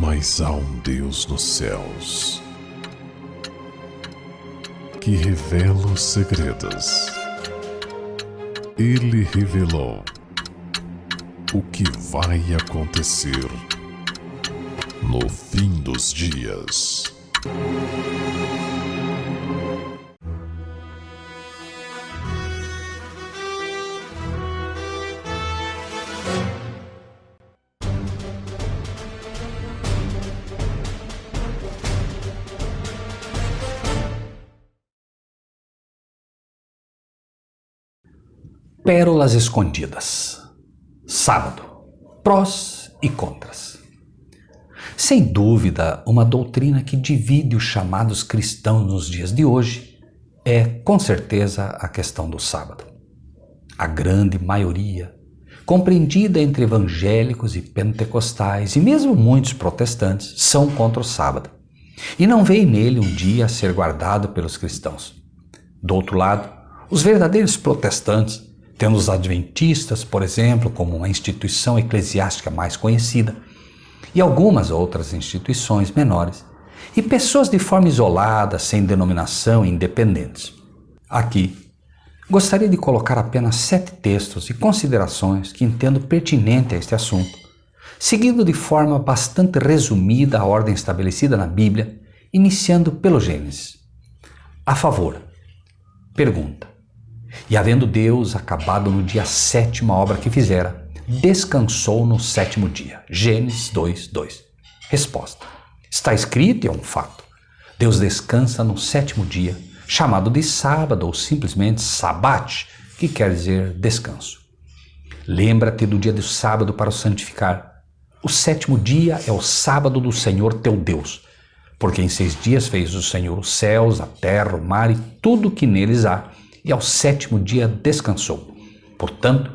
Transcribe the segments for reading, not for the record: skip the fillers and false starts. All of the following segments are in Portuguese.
Mas há um Deus nos céus que revela os segredos. Ele revelou o que vai acontecer no fim dos dias. Pérolas escondidas. Sábado. Prós e contras. Sem dúvida, uma doutrina que divide os chamados cristãos nos dias de hoje é, com certeza, a questão do sábado. A grande maioria, compreendida entre evangélicos e pentecostais e mesmo muitos protestantes, são contra o sábado e não veem nele um dia a ser guardado pelos cristãos. Do outro lado, os verdadeiros protestantes, tendo os adventistas, por exemplo, como uma instituição eclesiástica mais conhecida, e algumas outras instituições menores, e pessoas de forma isolada, sem denominação e independentes. Aqui, gostaria de colocar apenas 7 textos e considerações que entendo pertinente a este assunto, seguindo de forma bastante resumida a ordem estabelecida na Bíblia, iniciando pelo Gênesis. A favor. Pergunta. E havendo Deus acabado no dia 7º a obra que fizera, descansou no 7º dia. Gênesis 2:2. Resposta. Está escrito e é um fato. Deus descansa no 7º dia, chamado de sábado ou simplesmente sabat, que quer dizer descanso. Lembra-te do dia do sábado para o santificar. O 7º dia é o sábado do Senhor teu Deus, porque em 6 dias fez o Senhor os céus, a terra, o mar e tudo o que neles há, e ao 7º dia descansou. Portanto,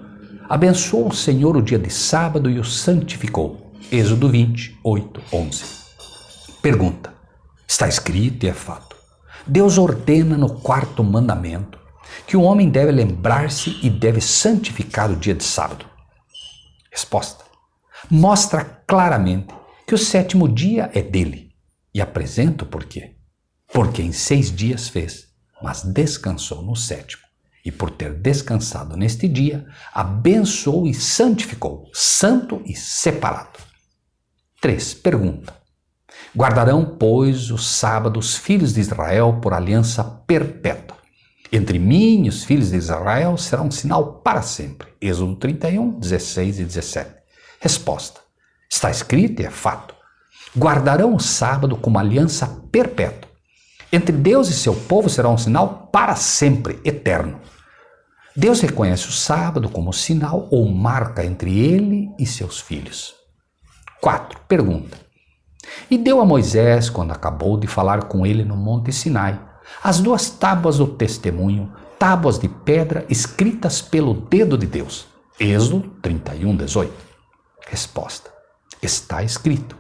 abençoou o Senhor o dia de sábado e o santificou. Êxodo 20:8-11. Pergunta. Está escrito e é fato. Deus ordena no 4º mandamento que o homem deve lembrar-se e deve santificar o dia de sábado. Resposta. Mostra claramente que o 7º dia é dele e apresenta o porquê. Porque em 6 dias fez, mas descansou no 7º, e por ter descansado neste dia, abençoou e santificou, santo e separado. 3. Pergunta. Guardarão, pois, o sábado os filhos de Israel por aliança perpétua. Entre mim e os filhos de Israel será um sinal para sempre. Êxodo 31:16 e 17. Resposta. Está escrito e é fato. Guardarão o sábado como aliança perpétua. Entre Deus e seu povo será um sinal para sempre, eterno. Deus reconhece o sábado como sinal ou marca entre ele e seus filhos. 4. Pergunta. E deu a Moisés, quando acabou de falar com ele no Monte Sinai, as 2 tábuas do testemunho, tábuas de pedra escritas pelo dedo de Deus. Êxodo 31:18. Resposta. Está escrito.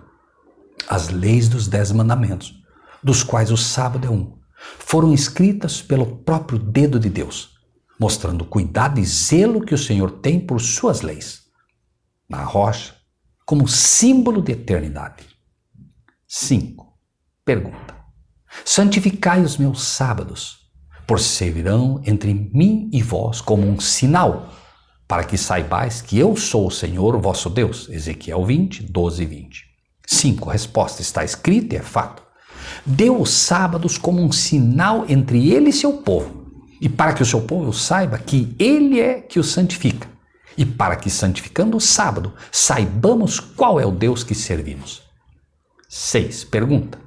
As leis dos 10 mandamentos, dos quais o sábado é um, foram escritas pelo próprio dedo de Deus, mostrando o cuidado e zelo que o Senhor tem por suas leis, na rocha, como símbolo de eternidade. 5. Pergunta. Santificai os meus sábados, por servirão entre mim e vós como um sinal, para que saibais que eu sou o Senhor, vosso Deus. Ezequiel 20:12-20. 5. Resposta. Está escrito e é fato. Deu os sábados como um sinal entre ele e seu povo, e para que o seu povo saiba que ele é que o santifica, e para que, santificando o sábado, saibamos qual é o Deus que servimos. 6. Pergunta.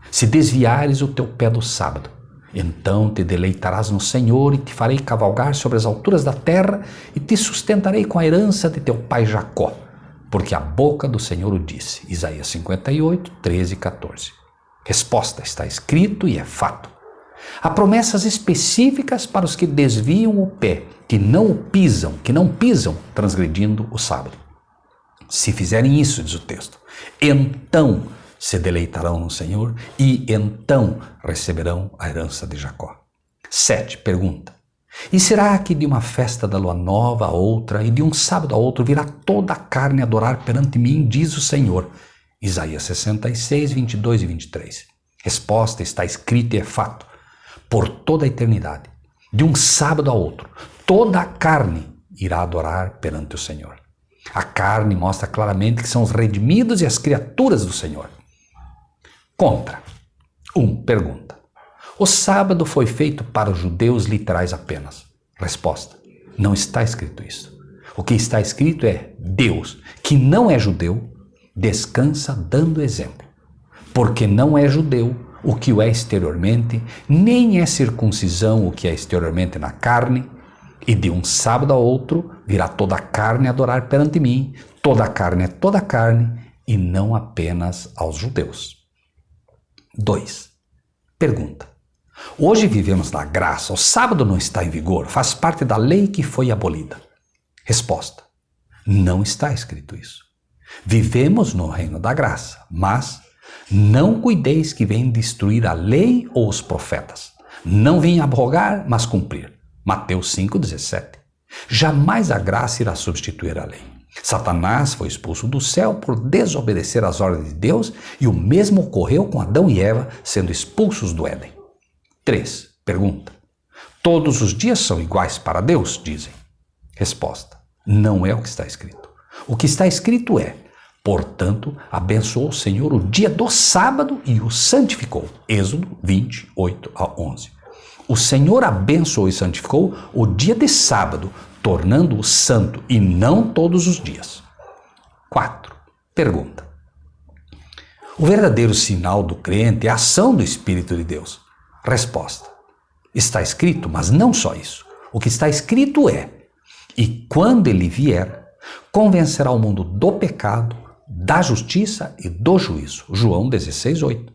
Se desviares o teu pé do sábado, então te deleitarás no Senhor e te farei cavalgar sobre as alturas da terra e te sustentarei com a herança de teu pai Jacó, porque a boca do Senhor o disse. Isaías 58:13-14. Resposta. Está escrito e é fato. Há promessas específicas para os que desviam o pé, que não pisam, transgredindo o sábado. Se fizerem isso, diz o texto, então se deleitarão no Senhor e então receberão a herança de Jacó. 7. Pergunta. E será que de uma festa da lua nova a outra e de um sábado a outro virá toda a carne adorar perante mim, diz o Senhor? Isaías 66, 22 e 23. Resposta está escrita e é fato. Por toda a eternidade, de um sábado a outro, toda a carne irá adorar perante o Senhor. A carne mostra claramente que são os redimidos e as criaturas do Senhor. Contra. 1. Pergunta. O sábado foi feito para os judeus literais apenas? Resposta. Não está escrito isso. O que está escrito é: Deus, que não é judeu, descansa dando exemplo. Porque não é judeu o que o é exteriormente, nem é circuncisão o que é exteriormente na carne, e de um sábado a outro virá toda a carne adorar perante mim. Toda a carne é toda a carne, e não apenas aos judeus. 2. Pergunta. Hoje vivemos na graça, o sábado não está em vigor, faz parte da lei que foi abolida. Resposta. Não está escrito isso. Vivemos no reino da graça, mas não cuideis que vem destruir a lei ou os profetas. Não vim abrogar, mas cumprir. Mateus 5,17. Jamais a graça irá substituir a lei. Satanás foi expulso do céu por desobedecer às ordens de Deus, e o mesmo ocorreu com Adão e Eva sendo expulsos do Éden. 3. Pergunta. Todos os dias são iguais para Deus, dizem. Resposta. Não é o que está escrito. O que está escrito é: portanto, abençoou o Senhor o dia do sábado e o santificou. Êxodo 20, 8 a 11. O Senhor abençoou e santificou o dia de sábado, tornando-o santo, e não todos os dias. 4. Pergunta. O verdadeiro sinal do crente é a ação do Espírito de Deus. Resposta. Está escrito, mas não só isso. O que está escrito é: e quando ele vier, convencerá o mundo do pecado, da justiça e do juízo. João 16, 8.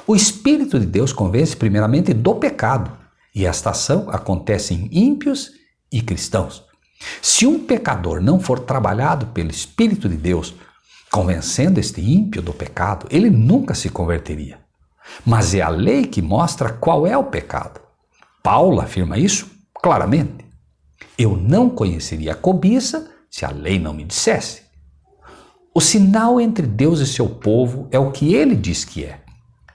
O Espírito de Deus convence primeiramente do pecado, e esta ação acontece em ímpios e cristãos. Se um pecador não for trabalhado pelo Espírito de Deus, convencendo este ímpio do pecado, ele nunca se converteria. Mas é a lei que mostra qual é o pecado. Paulo afirma isso claramente. Eu não conheceria a cobiça se a lei não me dissesse. O sinal entre Deus e seu povo é o que ele diz que é: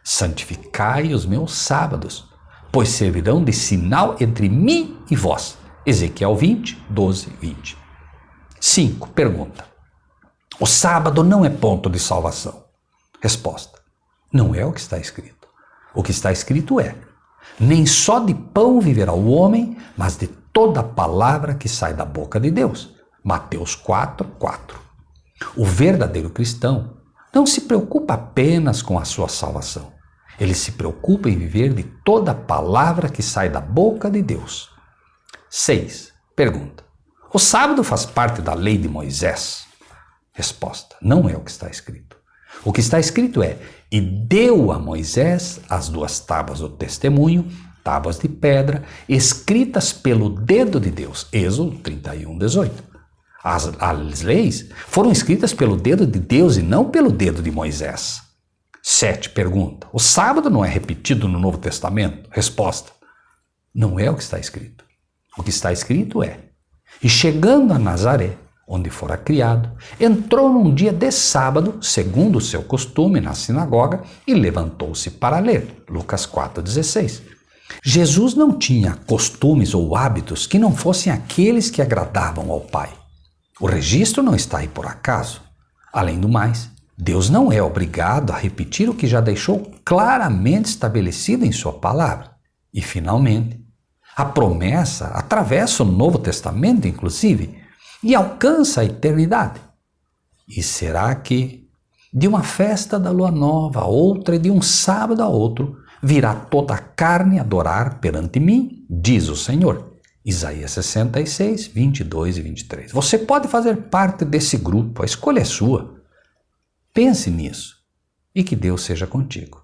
santificai os meus sábados, pois servirão de sinal entre mim e vós. Ezequiel 20, 12, 20. 5. Pergunta. O sábado não é ponto de salvação. Resposta. Não é o que está escrito. O que está escrito é: nem só de pão viverá o homem, mas de toda palavra que sai da boca de Deus. Mateus 4, 4. O verdadeiro cristão não se preocupa apenas com a sua salvação. Ele se preocupa em viver de toda palavra que sai da boca de Deus. 6. Pergunta. O sábado faz parte da lei de Moisés? Resposta. Não é o que está escrito. O que está escrito é: e deu a Moisés as 2 tábuas do testemunho, tábuas de pedra, escritas pelo dedo de Deus. Êxodo 31, 18. As leis foram escritas pelo dedo de Deus e não pelo dedo de Moisés. 7. Pergunta. O sábado não é repetido no Novo Testamento? Resposta. Não é o que está escrito. O que está escrito é: e chegando a Nazaré, onde fora criado, entrou num dia de sábado, segundo o seu costume, na sinagoga, e levantou-se para ler. Lucas 4,16. Jesus não tinha costumes ou hábitos que não fossem aqueles que agradavam ao Pai. O registro não está aí por acaso. Além do mais, Deus não é obrigado a repetir o que já deixou claramente estabelecido em sua palavra. E, finalmente, a promessa atravessa o Novo Testamento, inclusive, e alcança a eternidade. E será que, de uma festa da lua nova a outra e de um sábado a outro, virá toda a carne adorar perante mim, diz o Senhor. Isaías 66, 22 e 23. Você pode fazer parte desse grupo, a escolha é sua. Pense nisso e que Deus seja contigo.